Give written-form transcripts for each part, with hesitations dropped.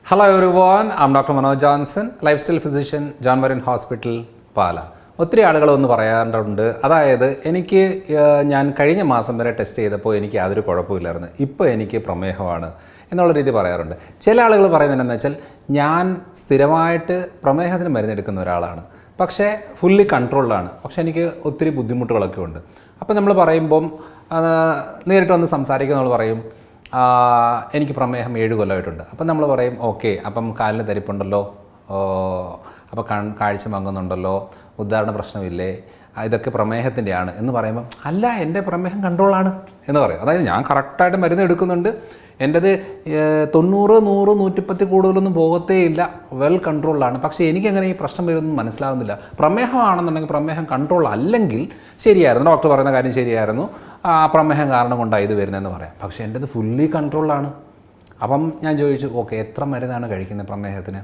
Hello everyone, I'm Dr. Manoj Johnson, lifestyle physician, John Marin Hospital, പാല. ഒത്തിരി ആളുകളൊന്ന് പറയാറുണ്ട്. അതായത് എനിക്ക് ഞാൻ കഴിഞ്ഞ മാസം വരെ ടെസ്റ്റ് ചെയ്തപ്പോൾ എനിക്ക് യാതൊരു കുഴപ്പമില്ലായിരുന്നു, ഇപ്പോൾ എനിക്ക് പ്രമേഹമാണ് എന്നുള്ള രീതി പറയാറുണ്ട്. ചില ആളുകൾ പറയുന്നത് എന്താണെന്ന് വെച്ചാൽ ഞാൻ സ്ഥിരമായിട്ട് പ്രമേഹത്തിന് മരുന്നെടുക്കുന്ന ഒരാളാണ്, പക്ഷേ ഫുള്ളി കൺട്രോളിലാണ്, പക്ഷേ എനിക്ക് ഒത്തിരി ബുദ്ധിമുട്ടുകളൊക്കെ ഉണ്ട്. അപ്പോൾ നമ്മൾ പറയുമ്പം നേരിട്ട് വന്ന് സംസാരിക്കുക, നമ്മൾ പറയും എനിക്ക് പ്രമേഹം 7 കൊല്ലമായിട്ടുണ്ട്. അപ്പം നമ്മൾ പറയും ഓക്കെ, അപ്പം കാലിന് തരിപ്പുണ്ടല്ലോ, അപ്പോൾ കാഴ്ച മങ്ങുന്നുണ്ടല്ലോ, ഉദാഹരണ പ്രശ്നമില്ലേ, ഇതൊക്കെ പ്രമേഹത്തിൻ്റെയാണ് എന്ന് പറയുമ്പം അല്ല, എൻ്റെ പ്രമേഹം കൺട്രോളാണ് എന്ന് പറയും. അതായത് ഞാൻ കറക്റ്റായിട്ട് മരുന്ന് എടുക്കുന്നുണ്ട്, എൻ്റെത് 90, 100, 110 കൂടുതലൊന്നും പോകത്തേ ഇല്ല, വെൽ കൺട്രോളിലാണ്. പക്ഷേ എനിക്കെങ്ങനെ ഈ പ്രശ്നം വരുമെന്ന് മനസ്സിലാവുന്നില്ല. പ്രമേഹമാണെന്നുണ്ടെങ്കിൽ പ്രമേഹം കൺട്രോൾ അല്ലെങ്കിൽ ശരിയായിരുന്നു, ഡോക്ടർ പറയുന്ന കാര്യം ശരിയായിരുന്നു, പ്രമേഹം കാരണം കൊണ്ടാണ് ഇത് വരുന്നതെന്ന് പറയാം. പക്ഷേ എൻ്റെത് ഫുള്ളി കൺട്രോളാണ്. അപ്പം ഞാൻ ചോദിച്ചു ഓക്കെ, എത്ര മരുന്നാണ് കഴിക്കുന്നത് പ്രമേഹത്തിന്?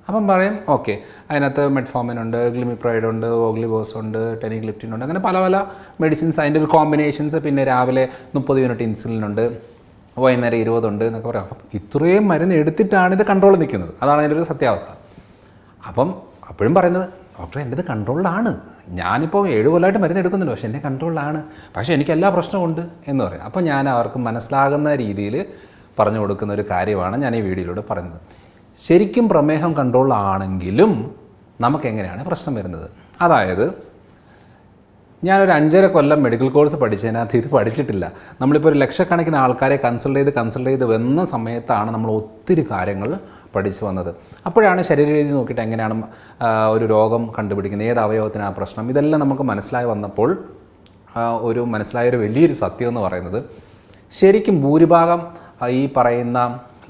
അപ്പം പറയും ഓക്കെ, അതിനകത്ത് മെറ്റ്ഫോമിൻ ഉണ്ട്, ഗ്ലിമിപ്രൈഡ് ഉണ്ട്, ഓഗ്ലിബോസ് ഉണ്ട്, ടെനിഗ്ലിപ്റ്റിൻ ഉണ്ട്, അങ്ങനെ പല പല മെഡിസിൻസ്, അതിൻ്റെ ഒരു കോമ്പിനേഷൻസ്. പിന്നെ രാവിലെ 30 യൂണിറ്റ് ഇൻസുലിൻ ഉണ്ട്, വൈകുന്നേരം 20 ഉണ്ട് എന്നൊക്കെ പറയാം. അപ്പം ഇത്രയും മരുന്ന് എടുത്തിട്ടാണ് ഇത് കൺട്രോൾ നിൽക്കുന്നത്. അതാണ് അതിൻ്റെ ഒരു സത്യാവസ്ഥ. അപ്പം അപ്പോഴും പറയുന്നത് ഡോക്ടർ എൻ്റെത് കൺട്രോളിലാണ്, ഞാനിപ്പോൾ 7 കൊല്ലമായിട്ട് മരുന്ന് എടുക്കുന്നുണ്ട്, പക്ഷേ എൻ്റെ കൺട്രോളിലാണ്, പക്ഷേ എനിക്ക് എല്ലാ പ്രശ്നമുണ്ട് എന്ന് പറയും. അപ്പോൾ ഞാൻ അവർക്ക് മനസ്സിലാകുന്ന രീതിയിൽ പറഞ്ഞു കൊടുക്കുന്ന ഒരു കാര്യമാണ് ഞാൻ ഈ വീഡിയോയിലൂടെ പറയുന്നത്. ശരിക്കും പ്രമേഹം കൺട്രോളാണെങ്കിലും നമുക്കെങ്ങനെയാണ് പ്രശ്നം വരുന്നത്? അതായത് ഞാനൊരു 5.5 കൊല്ലം മെഡിക്കൽ കോഴ്സ് പഠിച്ചതിനകത്ത് ഇത് പഠിച്ചിട്ടില്ല. നമ്മളിപ്പോൾ ഒരു ലക്ഷക്കണക്കിന് ആൾക്കാരെ കൺസൾട്ട് ചെയ്ത് വന്ന സമയത്താണ് നമ്മൾ ഒത്തിരി കാര്യങ്ങൾ പഠിച്ചു വന്നത്. അപ്പോഴാണ് ശരീരരീതി നോക്കിയിട്ട് എങ്ങനെയാണ് ഒരു രോഗം കണ്ടുപിടിക്കുന്നത്, ഏത് അവയവത്തിനാ പ്രശ്നം, ഇതെല്ലാം നമുക്ക് മനസ്സിലായി വന്നപ്പോൾ മനസ്സിലായൊരു വലിയൊരു സത്യം എന്ന് പറയുന്നത്, ശരിക്കും ഭൂരിഭാഗം ഈ പറയുന്ന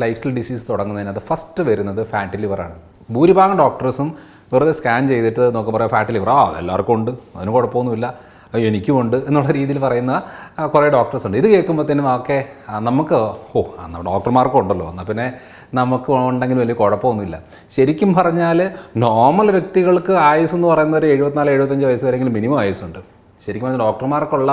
ലൈഫ് സ്റ്റൈൽ ഡിസീസ് തുടങ്ങുന്നതിനകത്ത് ഫസ്റ്റ് വരുന്നത് ഫാറ്റി ലിവറാണ്. ഭൂരിഭാഗം ഡോക്ടേഴ്സും വെറുതെ സ്കാൻ ചെയ്തിട്ട് നോക്കുമ്പോൾ ഫാറ്റി ലിവർ അതെല്ലാവർക്കും ഉണ്ട്, അതിന് കുഴപ്പമൊന്നുമില്ല, എനിക്കുമുണ്ട് എന്നുള്ള രീതിയിൽ പറയുന്ന കുറേ ഡോക്ടേഴ്സ് ഉണ്ട്. ഇത് കേൾക്കുമ്പോഴത്തേനും ഓക്കെ, നമുക്ക് ഡോക്ടർമാർക്കും ഉണ്ടല്ലോ, എന്നാൽ പിന്നെ നമുക്ക് ഉണ്ടെങ്കിലും വലിയ കുഴപ്പമൊന്നുമില്ല. ശരിക്കും പറഞ്ഞാൽ നോർമൽ വ്യക്തികൾക്ക് ആയുസ് എന്ന് പറയുന്നത് ഒരു 74-75 വയസ്സ് വരെയെങ്കിലും മിനിമം ആയുസുണ്ട്. ശരിക്കും പറഞ്ഞാൽ ഡോക്ടർമാർക്കുള്ള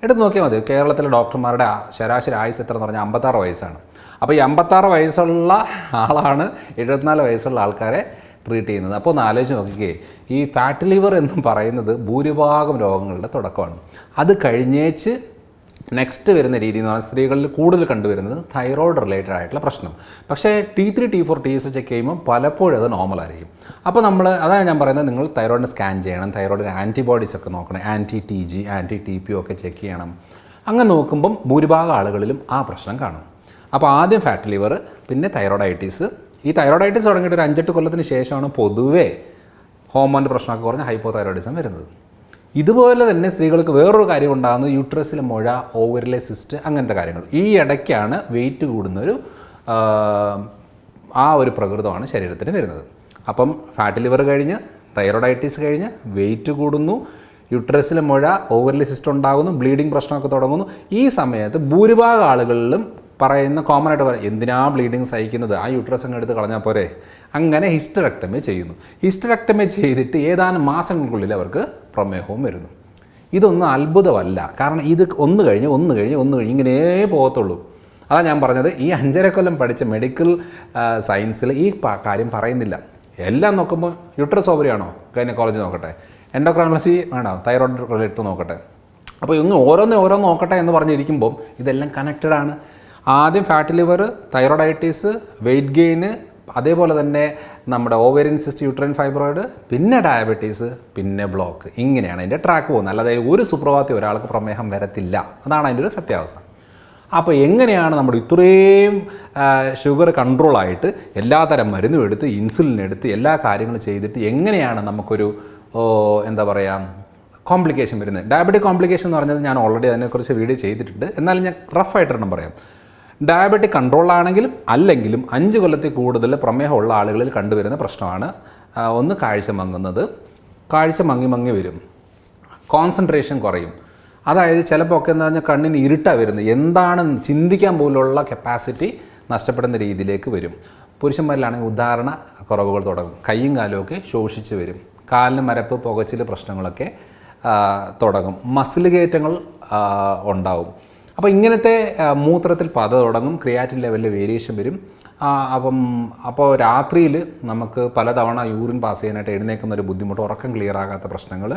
എടുത്ത് നോക്കിയാൽ മതി, കേരളത്തിലെ ഡോക്ടർമാരുടെ ശരാശരി ആയുസ് എത്ര എന്ന് പറഞ്ഞാൽ 56 വയസ്സാണ്. അപ്പോൾ ഈ 56 വയസ്സുള്ള ആളാണ് 74 വയസ്സുള്ള ആൾക്കാരെ ട്രീറ്റ് ചെയ്യുന്നത്. അപ്പോൾ ഒന്ന് ആലോചിച്ച് നോക്കിക്കേ, ഈ ഫാറ്റ് ലിവർ എന്നും പറയുന്നത് ഭൂരിഭാഗം രോഗങ്ങളുടെ തുടക്കമാണ്. അത് കഴിഞ്ഞേച്ച് നെക്സ്റ്റ് വരുന്ന രീതി എന്ന് പറഞ്ഞാൽ സ്ത്രീകളിൽ കൂടുതൽ കണ്ടുവരുന്നത് തൈറോയ്ഡ് റിലേറ്റഡ് ആയിട്ടുള്ള പ്രശ്നം. പക്ഷേ T3, T4, TS ചെക്ക് ചെയ്യുമ്പോൾ പലപ്പോഴും അത് നോർമലായിരിക്കും. അപ്പോൾ അതാണ് ഞാൻ പറയുന്നത്, നിങ്ങൾ തൈറോയിഡിന് സ്കാൻ ചെയ്യണം, തൈറോയിഡിന് ആൻറ്റിബോഡീസ് ഒക്കെ നോക്കണം, anti-TG, anti-TP ഒക്കെ ചെക്ക് ചെയ്യണം. അങ്ങനെ നോക്കുമ്പം ഭൂരിഭാഗം ആളുകളിലും ആ പ്രശ്നം കാണും. അപ്പോൾ ആദ്യം ഫാറ്റ് ലിവർ, പിന്നെ തൈറോയിഡൈറ്റീസ്. ഈ തൈറോയിഡൈറ്റീസ് തുടങ്ങിയിട്ട് ഒരു 5-8 കൊല്ലത്തിന് ശേഷമാണ് പൊതുവേ ഹോർമോണിൻ്റെ പ്രശ്നമൊക്കെ കുറഞ്ഞ് ഹൈപ്പോതൈറോയിഡിസം വരുന്നത്. ഇതുപോലെ തന്നെ സ്ത്രീകൾക്ക് വേറൊരു കാര്യം ഉണ്ടാകുന്നത് യൂട്രസിലെ മുഴ, ഓവറിലെ സിസ്റ്റ്, അങ്ങനത്തെ കാര്യങ്ങൾ. ഈ ഇടയ്ക്കാണ് വെയിറ്റ് കൂടുന്നൊരു ഒരു പ്രകൃതമാണ് ശരീരത്തിന് വരുന്നത്. അപ്പം ഫാറ്റ് ലിവർ കഴിഞ്ഞ്, തൈറോയിഡൈറ്റീസ് കഴിഞ്ഞ് വെയിറ്റ് കൂടുന്നു, യൂട്രസിലെ മുഴ, ഓവറിലെ സിസ്റ്റ് ഉണ്ടാകുന്നു, ബ്ലീഡിങ് പ്രശ്നമൊക്കെ തുടങ്ങുന്നു. ഈ സമയത്ത് ഭൂരിഭാഗം ആളുകളിലും പറയുന്ന കോമൺ ആയിട്ട് പറയും, എന്തിനാ ബ്ലീഡിങ് സഹിക്കുന്നത്, ആ യൂട്രസ് അങ്ങ് എടുത്ത് കളഞ്ഞാൽ പോരെ. അങ്ങനെ ഹിസ്റ്ററെക്ടമി ചെയ്യുന്നു. ഹിസ്റ്ററെക്ടമി ചെയ്തിട്ട് ഏതാനും മാസങ്ങൾക്കുള്ളിൽ അവർക്ക് പ്രമേഹവും വരുന്നു. ഇതൊന്നും അത്ഭുതമല്ല, കാരണം ഇത് ഒന്ന് കഴിഞ്ഞ് ഇങ്ങനെ പോകത്തുള്ളൂ. അതാണ് ഞാൻ പറഞ്ഞത്, ഈ 5.5 കൊല്ലം പഠിച്ച മെഡിക്കൽ സയൻസിൽ ഈ കാര്യം പറയുന്നില്ല. എല്ലാം നോക്കുമ്പോൾ യൂട്രസ് ഓവറിയാണോ, ഗൈനക്കോളജി നോക്കട്ടെ, എൻഡോക്രൈനോളജി വേണോ, തൈറോയ്ഡ് റിലേറ്റഡ് നോക്കട്ടെ. അപ്പോൾ ഇങ്ങ് ഓരോന്ന് നോക്കട്ടെ എന്ന് പറഞ്ഞിരിക്കുമ്പം ഇതെല്ലാം കണക്റ്റഡാണ്. ആദ്യം fat liver, thyroiditis, weight gain, അതേപോലെ തന്നെ നമ്മുടെ ഓവേറിയൻ സിസ്റ്റ്, യൂട്രൈൻ ഫൈബ്രോയിഡ്, പിന്നെ ഡയബറ്റീസ്, പിന്നെ ബ്ലോക്ക്. ഇങ്ങനെയാണ് അതിൻ്റെ ട്രാക്ക് പോകുന്നത്. അല്ലാതെ ഒരു സുപ്രഭാതത്തിൽ ഒരാൾക്ക് പ്രമേഹം വരത്തില്ല. അതാണ് അതിൻ്റെ ഒരു സത്യാവസ്ഥ. അപ്പോൾ എങ്ങനെയാണ് നമ്മൾ ഇത്രയും ഷുഗർ കൺട്രോളായിട്ട് എല്ലാതരം മരുന്നും എടുത്ത്, ഇൻസുലിൻ എടുത്ത്, എല്ലാ കാര്യങ്ങളും ചെയ്തിട്ട് എങ്ങനെയാണ് നമുക്കൊരു കോംപ്ലിക്കേഷൻ വരുന്നത്? ഡയബറ്റിക് കോംപ്ലിക്കേഷൻ എന്ന് പറഞ്ഞത് ഞാൻ ഓൾറെഡി അതിനെക്കുറിച്ച് വീഡിയോ ചെയ്തിട്ടുണ്ട്. എന്നാലും ഞാൻ റഫായിട്ടൊന്നും പറയാം. ഡയബറ്റിക് കൺട്രോളാണെങ്കിലും അല്ലെങ്കിലും 5 കൊല്ലത്തിൽ കൂടുതൽ പ്രമേഹമുള്ള ആളുകളിൽ കണ്ടുവരുന്ന പ്രശ്നമാണ് ഒന്ന് കാഴ്ച മങ്ങുന്നത്. കാഴ്ച മങ്ങി വരും, കോൺസെൻട്രേഷൻ കുറയും. അതായത് ചിലപ്പോൾ ഒക്കെ എന്താ പറഞ്ഞാൽ കണ്ണിന് ഇരുട്ടാണ് വരുന്നത്, എന്താണ് ചിന്തിക്കാൻ പോലുള്ള കപ്പാസിറ്റി നഷ്ടപ്പെടുന്ന രീതിയിലേക്ക് വരും. പുരുഷന്മാരിലാണെങ്കിൽ ഉദാഹരണ കുറവുകൾ തുടങ്ങും, കൈയും കാലുമൊക്കെ ശോഷിച്ച് വരും, കാലിന് മരപ്പ്, പുകച്ചിൽ പ്രശ്നങ്ങളൊക്കെ തുടങ്ങും, മസിൽ കയറ്റങ്ങൾ ഉണ്ടാവും. അപ്പോൾ ഇങ്ങനത്തെ മൂത്രത്തിൽ പത തുടങ്ങും, ക്രിയാറ്റിൻ ലെവലിൽ വേരിയേഷൻ വരും, അപ്പോൾ രാത്രിയിൽ നമുക്ക് പലതവണ യൂറിൻ പാസ് ചെയ്യാനായിട്ട് എഴുന്നേക്കുന്ന ഒരു ബുദ്ധിമുട്ട്, ഉറക്കം ക്ലിയർ ആകാത്ത പ്രശ്നങ്ങൾ,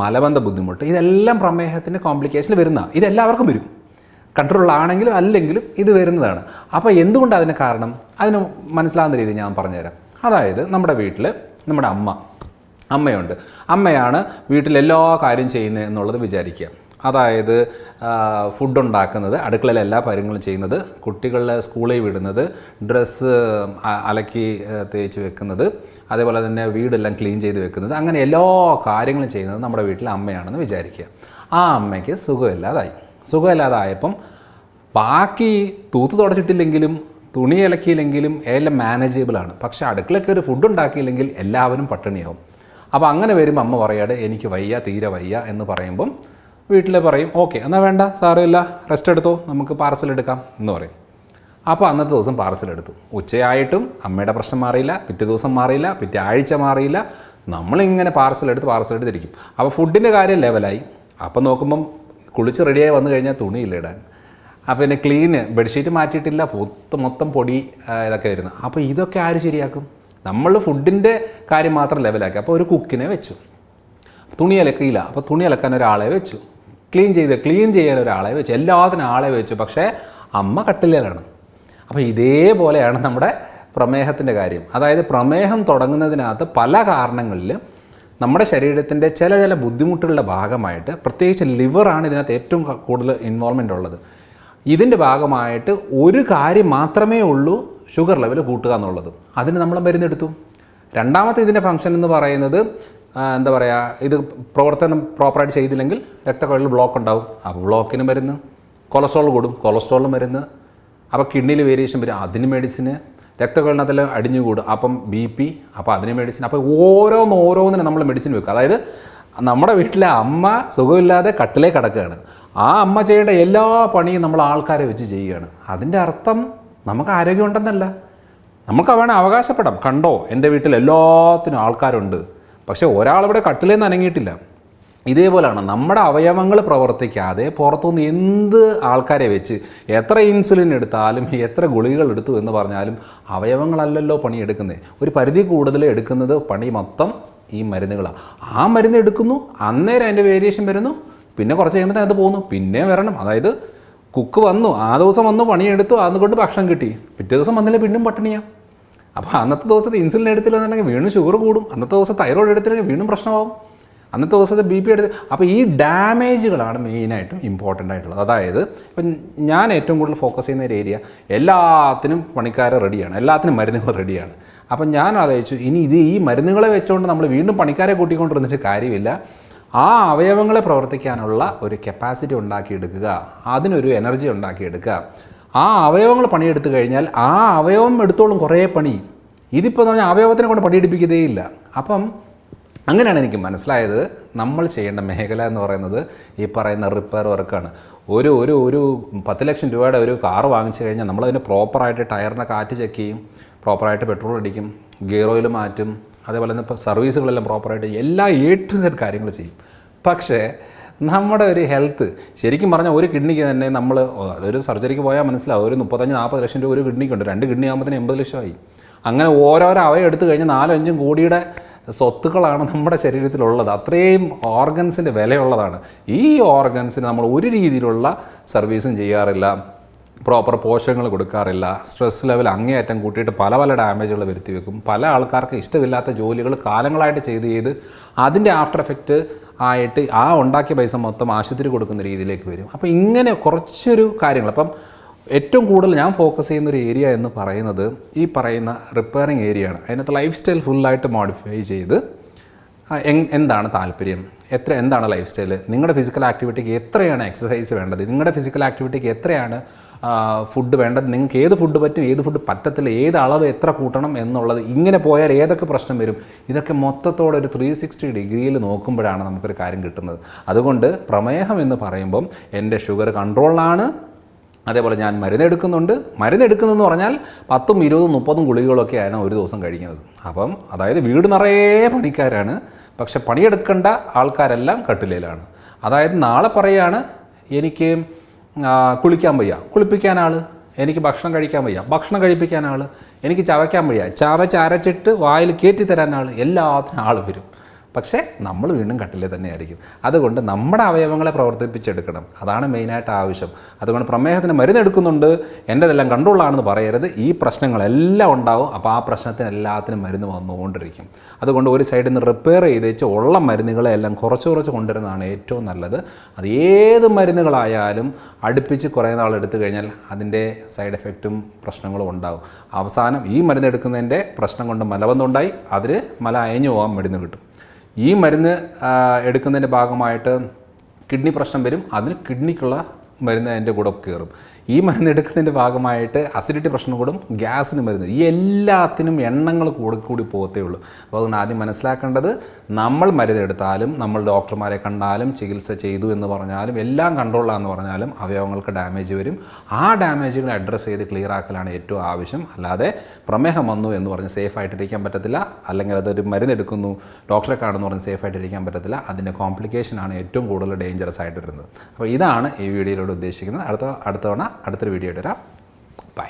മലബന്ധ ബുദ്ധിമുട്ട്, ഇതെല്ലാം പ്രമേഹത്തിൻ്റെ കോംപ്ലിക്കേഷനിൽ വരുന്ന, ഇതെല്ലാവർക്കും വരും. കൺട്രോൾ ആണെങ്കിലും അല്ലെങ്കിലും ഇത് വരുന്നതാണ്. അപ്പോൾ എന്തുകൊണ്ടാണ് അതിന് കാരണം? അതിന് മനസ്സിലാകുന്ന രീതി ഞാൻ പറഞ്ഞുതരാം. അതായത് നമ്മുടെ വീട്ടിൽ നമ്മുടെ അമ്മയുണ്ട്. അമ്മയാണ് വീട്ടിലെല്ലാ കാര്യം ചെയ്യുന്നത് എന്നുള്ളത് വിചാരിക്കുക. അതായത് ഫുഡ് ഉണ്ടാക്കുന്നത്, അടുക്കളയിലെ എല്ലാ കാര്യങ്ങളും ചെയ്യുന്നത്, കുട്ടികളെ സ്കൂളിൽ വിടുന്നത്, ഡ്രസ്സ് അലക്കി തേച്ച് വെക്കുന്നത്, അതേപോലെ തന്നെ വീടെല്ലാം ക്ലീൻ ചെയ്ത് വെക്കുന്നത്, അങ്ങനെ എല്ലാ കാര്യങ്ങളും ചെയ്യുന്നത് നമ്മുടെ വീട്ടിലെ അമ്മയാണെന്ന് വിചാരിക്കുക. ആ അമ്മയ്ക്ക് സുഖമില്ലാതായപ്പം ബാക്കി തൂത്ത് തുടച്ചിട്ടില്ലെങ്കിലും തുണി ഇലക്കിയില്ലെങ്കിലും എല്ലാം മാനേജബിളാണ്. പക്ഷേ അടുക്കളയ്ക്ക് ഒരു ഫുഡ് ഉണ്ടാക്കിയില്ലെങ്കിൽ എല്ലാവരും പട്ടിണിയാവും. അപ്പോൾ അങ്ങനെ വരുമ്പോൾ അമ്മ പറയാതെ എനിക്ക് വയ്യ, തീരെ വയ്യ എന്ന് പറയുമ്പം വീട്ടിൽ പറയും ഓക്കെ എന്നാൽ വേണ്ട, സാരമില്ല, റെസ്റ്റ് എടുത്തോ, നമുക്ക് പാർസൽ എടുക്കാം എന്ന് പറയും. അപ്പോൾ അന്നത്തെ ദിവസം പാർസൽ എടുത്തു. ഉച്ചയായിട്ടും അമ്മയുടെ പ്രശ്നം മാറിയില്ല, പിറ്റേ ദിവസം മാറിയില്ല, പിറ്റേ ആഴ്ച മാറിയില്ല. നമ്മളിങ്ങനെ പാർസൽ എടുത്തിരിക്കും. അപ്പോൾ ഫുഡിൻ്റെ കാര്യം ലെവലായി. അപ്പം നോക്കുമ്പം കുളിച്ച് റെഡിയായി വന്നു കഴിഞ്ഞാൽ തുണിയില്ല ഇടാൻ. അപ്പോൾ പിന്നെ ക്ലീന്, ബെഡ്ഷീറ്റ് മാറ്റിയിട്ടില്ല, മൊത്തം പൊടി ഇതൊക്കെ വരുന്നു. അപ്പോൾ ഇതൊക്കെ ആര് ശരിയാക്കും? നമ്മൾ ഫുഡിൻ്റെ കാര്യം മാത്രം ലെവലാക്കി. അപ്പോൾ ഒരു കുക്കിനെ വെച്ചു. തുണി അലക്കിയില്ല, അപ്പോൾ തുണി അലക്കാൻ ഒരാളെ വെച്ചു. ക്ലീൻ ചെയ്യാൻ ഒരാളെ വെച്ചു. എല്ലാത്തിനും ആളെ വെച്ചു. പക്ഷേ അമ്മ കട്ടിലാണ്. അപ്പോൾ ഇതേപോലെയാണ് നമ്മുടെ പ്രമേഹത്തിൻ്റെ കാര്യം. അതായത് പ്രമേഹം തുടങ്ങുന്നതിനകത്ത് പല കാരണങ്ങളിൽ നമ്മുടെ ശരീരത്തിൻ്റെ ചില ബുദ്ധിമുട്ടുകളുടെ ഭാഗമായിട്ട്, പ്രത്യേകിച്ച് ലിവറാണ് ഇതിനകത്ത് ഏറ്റവും കൂടുതൽ ഇൻവോൾവ്മെൻ്റ് ഉള്ളത്. ഇതിൻ്റെ ഭാഗമായിട്ട് ഒരു കാര്യം മാത്രമേ ഉള്ളൂ, ഷുഗർ ലെവൽ കൂട്ടുക എന്നുള്ളത്. അതിന് നമ്മൾ മരുന്നെടുത്തു. രണ്ടാമത്തെ ഇതിൻ്റെ ഫംഗ്ഷൻ എന്ന് പറയുന്നത് എന്താ പറയുക, ഇത് പ്രവർത്തനം പ്രോപ്പറായിട്ട് ചെയ്തില്ലെങ്കിൽ രക്തക്കുഴലിൽ ബ്ലോക്ക് ഉണ്ടാവും. അപ്പോൾ ബ്ലോക്കിന് മരുന്ന്, കൊളസ്ട്രോൾ കൂടും, കൊളസ്ട്രോളിന് മരുന്ന്, അപ്പോൾ കിഡ്നിയിൽ വേരിയേഷൻ വരും, അതിന് മെഡിസിന്, രക്തക്കുഴലിനകത്തെല്ലാം അടിഞ്ഞു കൂടും, അപ്പം BP, അപ്പോൾ അതിന് മെഡിസിൻ. അപ്പോൾ ഓരോന്നിനും നമ്മൾ മെഡിസിൻ വെക്കുക. അതായത് നമ്മുടെ വീട്ടിലെ അമ്മ സുഖമില്ലാതെ കട്ടിലേക്ക് കിടക്കുകയാണ്. ആ അമ്മ ചെയ്യേണ്ട എല്ലാ പണിയും നമ്മൾ ആൾക്കാരെ വെച്ച് ചെയ്യുകയാണ്. അതിൻ്റെ അർത്ഥം നമുക്ക് ആരോഗ്യം ഉണ്ടെന്നല്ല. നമുക്ക് വേണേൽ അവകാശപ്പെടാം, കണ്ടോ എൻ്റെ വീട്ടിൽ എല്ലാത്തിനും ആൾക്കാരുണ്ട്. പക്ഷേ ഒരാളിവിടെ കട്ടിലേന്ന് അനങ്ങിയിട്ടില്ല. ഇതേപോലെയാണ് നമ്മുടെ അവയവങ്ങൾ പ്രവർത്തിക്കാതെ പുറത്തുനിന്ന് എന്ത് ആൾക്കാരെ വെച്ച് എത്ര ഇൻസുലിൻ എടുത്താലും എത്ര ഗുളികകൾ എടുത്തു എന്ന് പറഞ്ഞാലും അവയവങ്ങളല്ലല്ലോ പണിയെടുക്കുന്നത്. ഒരു പരിധി കൂടുതൽ എടുക്കുന്നത് പണി മൊത്തം ഈ മരുന്നുകളാണ്. ആ മരുന്ന് എടുക്കുന്നു, അന്നേരം അതിൻ്റെ വേരിയേഷൻ വരുന്നു, പിന്നെ കുറച്ച് കഴിയുമ്പോൾ അത് പോകുന്നു, പിന്നെ വരണം. അതായത് കുക്ക് വന്നു, ആ ദിവസം വന്നു പണിയെടുത്തു, അതുകൊണ്ട് ഭക്ഷണം കിട്ടി, പിറ്റേ ദിവസം വന്നില്ല വീണ്ടും പട്ടിണിയാണ്. അപ്പോൾ അന്നത്തെ ദിവസത്തെ ഇൻസുലിൻ എടുത്തില്ലെന്നുണ്ടെങ്കിൽ വീണ്ടും ഷുഗർ കൂടും, അന്നത്തെ ദിവസം തൈറോയ്ഡ് എടുത്തില്ലെങ്കിൽ വീണ്ടും പ്രശ്നമാകും, അന്നത്തെ ദിവസത്തെ BP എടുത്ത്. അപ്പോൾ ഈ ഡാമേജുകളാണ് മെയിനായിട്ടും ഇമ്പോർട്ടൻ്റ് ആയിട്ടുള്ളത്. അതായത് ഇപ്പം ഞാൻ ഏറ്റവും കൂടുതൽ ഫോക്കസ് ചെയ്യുന്ന ഒരു ഏരിയ, എല്ലാത്തിനും പണിക്കാർ റെഡിയാണ്, എല്ലാത്തിനും മരുന്നുകൾ റെഡിയാണ്. അപ്പം ഞാൻ ആലോചിച്ചു, ഇനി ഈ മരുന്നുകളെ വെച്ചുകൊണ്ട് നമ്മൾ വീണ്ടും പണിക്കാരെ കൂട്ടിക്കൊണ്ടിരുന്നിട്ട് കാര്യമില്ല. ആ അവയവങ്ങളെ പ്രവർത്തിക്കാനുള്ള ഒരു കപ്പാസിറ്റി ഉണ്ടാക്കിയെടുക്കുക, അതിനൊരു എനർജി ഉണ്ടാക്കിയെടുക്കുക. ആ അവയവങ്ങൾ പണിയെടുത്തു കഴിഞ്ഞാൽ ആ അവയവം എടുത്തോളും കുറേ പണി. ഇതിപ്പോൾ എന്ന് പറഞ്ഞാൽ അവയവത്തിനെ കൊണ്ട് പണിയെടുപ്പിക്കുന്നതേ ഇല്ല. അപ്പം അങ്ങനെയാണ് എനിക്ക് മനസ്സിലായത് നമ്മൾ ചെയ്യേണ്ട മേഖല എന്ന് പറയുന്നത് ഈ പറയുന്ന റിപ്പയർ വർക്കാണ്. ഒരു 10 ലക്ഷം രൂപയുടെ ഒരു കാർ വാങ്ങിച്ചു കഴിഞ്ഞാൽ നമ്മളതിന് പ്രോപ്പറായിട്ട് ടയറിനെ കാറ്റ് ചെക്ക് ചെയ്യും, പ്രോപ്പറായിട്ട് പെട്രോൾ അടിക്കും, ഗിയർ ഓയിൽ മാറ്റും, അതേപോലെ തന്നെ ഇപ്പോൾ സർവീസുകളെല്ലാം പ്രോപ്പറായിട്ട് എല്ലാ A to Z കാര്യങ്ങൾ ചെയ്യും. പക്ഷേ നമ്മുടെ ഒരു ഹെൽത്ത് ശരിക്കും പറഞ്ഞാൽ ഒരു കിഡ്നിക്ക് തന്നെ നമ്മൾ അതൊരു സർജറിക്ക് പോയാൽ മനസ്സിലാവും, ഒരു 35-40 ലക്ഷം രൂപ ഒരു കിഡ്നിക്കുണ്ട്. 2 കിഡ്നി ആകുമ്പോഴത്തേന് 80 ലക്ഷമായി. അങ്ങനെ ഓരോരോ അവയം എടുത്തു കഴിഞ്ഞാൽ 4-5 കോടിയുടെ സ്വത്തുക്കളാണ് നമ്മുടെ ശരീരത്തിലുള്ളത്. അത്രയും ഓർഗൻസിൻ്റെ വിലയുള്ളതാണ്. ഈ ഓർഗൻസിന് നമ്മൾ ഒരു രീതിയിലുള്ള സർവീസും ചെയ്യാറില്ല, പ്രോപ്പർ പോഷകങ്ങൾ കൊടുക്കാറില്ല, സ്ട്രെസ് ലെവൽ അങ്ങേയറ്റം കൂട്ടിയിട്ട് പല ഡാമേജുകൾ വരുത്തി വെക്കും. പല ആൾക്കാർക്ക് ഇഷ്ടമില്ലാത്ത ജോലികൾ കാലങ്ങളായിട്ട് ചെയ്ത് അതിൻ്റെ ആഫ്റ്റർ എഫക്റ്റ് ആയിട്ട് ആ ഉണ്ടാക്കിയ പൈസ മൊത്തം ആശുപത്രി കൊടുക്കുന്ന രീതിയിലേക്ക് വരും. അപ്പോൾ ഇങ്ങനെ കുറച്ചൊരു കാര്യങ്ങൾ. അപ്പം ഏറ്റവും കൂടുതൽ ഞാൻ ഫോക്കസ് ചെയ്യുന്നൊരു ഏരിയ എന്ന് പറയുന്നത് ഈ പറയുന്ന റിപ്പയറിങ് ഏരിയയാണ്. അതിനകത്ത് ലൈഫ് സ്റ്റൈൽ ഫുള്ളായിട്ട് മോഡിഫൈ ചെയ്ത് എന്താണ് താല്പര്യം, എന്താണ് ലൈഫ് സ്റ്റൈൽ, നിങ്ങളുടെ ഫിസിക്കൽ ആക്ടിവിറ്റിക്ക് എത്രയാണ് എക്സസൈസ് വേണ്ടത്, നിങ്ങളുടെ ഫിസിക്കൽ ആക്ടിവിറ്റിക്ക് എത്രയാണ് ഫുഡ് വേണ്ടത്, നിങ്ങൾക്ക് ഏത് ഫുഡ് പറ്റും, ഏത് ഫുഡ് പറ്റത്തില്ല, ഏത് അളവ് എത്ര കൂട്ടണം എന്നുള്ളത്, ഇങ്ങനെ പോയാൽ ഏതൊക്കെ പ്രശ്നം വരും, ഇതൊക്കെ മൊത്തത്തോടെ ഒരു 360 ഡിഗ്രിയിൽ നോക്കുമ്പോഴാണ് നമുക്കൊരു കാര്യം കിട്ടുന്നത്. അതുകൊണ്ട് പ്രമേഹം എന്ന് പറയുമ്പം എൻ്റെ ഷുഗർ കൺട്രോളിലാണ്, അതേപോലെ ഞാൻ മരുന്നെടുക്കുന്നതെന്ന് പറഞ്ഞാൽ 10, 20, 30 ഗുളികകളൊക്കെയാണ് ഒരു ദിവസം കഴിക്കുന്നത്. അപ്പം അതായത് വീട് നിറയെ പണിക്കാരാണ്, പക്ഷെ പണിയെടുക്കേണ്ട ആൾക്കാരെല്ലാം കട്ടിലയിലാണ്. അതായത് നാളെ പറയുകയാണ് എനിക്ക് കുളിക്കാൻ വയ്യ, കുളിപ്പിക്കാൻ ആൾ, എനിക്ക് ഭക്ഷണം കഴിക്കാൻ വയ്യ, ഭക്ഷണം കഴിപ്പിക്കാൻ ആൾ. എനിക്ക് ചവയ്ക്കാൻ വയ്യ, ചവച്ചരച്ചിട്ട് വായിൽ കയറ്റി തരാൻ ആൾ. എല്ലാത്തിനും ആൾ വരും. പക്ഷേ നമ്മൾ വീണ്ടും കട്ടിലേ തന്നെയായിരിക്കും. അതുകൊണ്ട് നമ്മുടെ അവയവങ്ങളെ പ്രവർത്തിപ്പിച്ചെടുക്കണം. അതാണ് മെയിനായിട്ട് ആവശ്യം. അതുകൊണ്ട് പ്രമേഹത്തിന് മരുന്നെടുക്കുന്നുണ്ട്, എൻ്റെതെല്ലാം കൺട്രോളാണെന്ന് പറയരുത്. ഈ പ്രശ്നങ്ങളെല്ലാം ഉണ്ടാവും. അപ്പോൾ ആ പ്രശ്നത്തിന് എല്ലാത്തിനും മരുന്ന് വന്നുകൊണ്ടിരിക്കും. അതുകൊണ്ട് ഒരു സൈഡിൽ നിന്ന് റിപ്പയർ ചെയ്ത് വെച്ച് ഉള്ള മരുന്നുകളെ എല്ലാം കുറച്ച് കൊണ്ടുവരുന്നതാണ് ഏറ്റവും നല്ലത്. അത് ഏത് മരുന്നുകളായാലും അടുപ്പിച്ച് കുറേ നാൾ എടുത്തു കഴിഞ്ഞാൽ അതിൻ്റെ സൈഡ് എഫക്റ്റും പ്രശ്നങ്ങളും ഉണ്ടാകും. അവസാനം ഈ മരുന്നെടുക്കുന്നതിൻ്റെ പ്രശ്നം കൊണ്ട് മലബന്ധമുണ്ടായി, അതിൽ മല അയഞ്ഞു പോകാൻ മരുന്ന് കിട്ടും. ഈ മരുന്ന് എടുക്കുന്നതിൻ്റെ ഭാഗമായിട്ട് കിഡ്നി പ്രശ്നം വരും, അതിന് കിഡ്നിക്കുള്ള മരുന്ന് അതിൻ്റെ കൂടെ കയറും. ഈ മരുന്ന് എടുക്കുന്നതിൻ്റെ ഭാഗമായിട്ട് അസിഡിറ്റി പ്രശ്നം കൂടും, ഗ്യാസിന് മരുന്ന്. ഈ എല്ലാത്തിനും എണ്ണങ്ങൾ കൂടി പോകത്തേ ഉള്ളൂ. അപ്പോൾ അതുകൊണ്ട് ആദ്യം മനസ്സിലാക്കേണ്ടത്, നമ്മൾ മരുന്നെടുത്താലും നമ്മൾ ഡോക്ടർമാരെ കണ്ടാലും ചികിത്സ ചെയ്തു എന്ന് പറഞ്ഞാലും എല്ലാം കൺട്രോളാന്ന് പറഞ്ഞാലും അവയവങ്ങൾക്ക് ഡാമേജ് വരും. ആ ഡാമേജുകൾ അഡ്രസ്സ് ചെയ്ത് ക്ലിയർ ആക്കലാണ് ഏറ്റവും ആവശ്യം. അല്ലാതെ പ്രമേഹം വന്നു എന്ന് പറഞ്ഞ് സേഫായിട്ടിരിക്കാൻ പറ്റത്തില്ല, അല്ലെങ്കിൽ അതൊരു മരുന്നെടുക്കുന്നു ഡോക്ടറെ കാണുന്നു പറഞ്ഞ് സേഫായിട്ടിരിക്കാൻ പറ്റത്തില്ല. അതിൻ്റെ കോംപ്ലിക്കേഷനാണ് ഏറ്റവും കൂടുതൽ ഡേഞ്ചറസ് ആയിട്ട് വരുന്നത്. അപ്പോൾ ഇതാണ് ഈ വീഡിയോയിലൂടെ ഉദ്ദേശിക്കുന്നത്. അടുത്ത തവണ അടുത്തൊരു വീഡിയോ ഇടാം. ബൈ.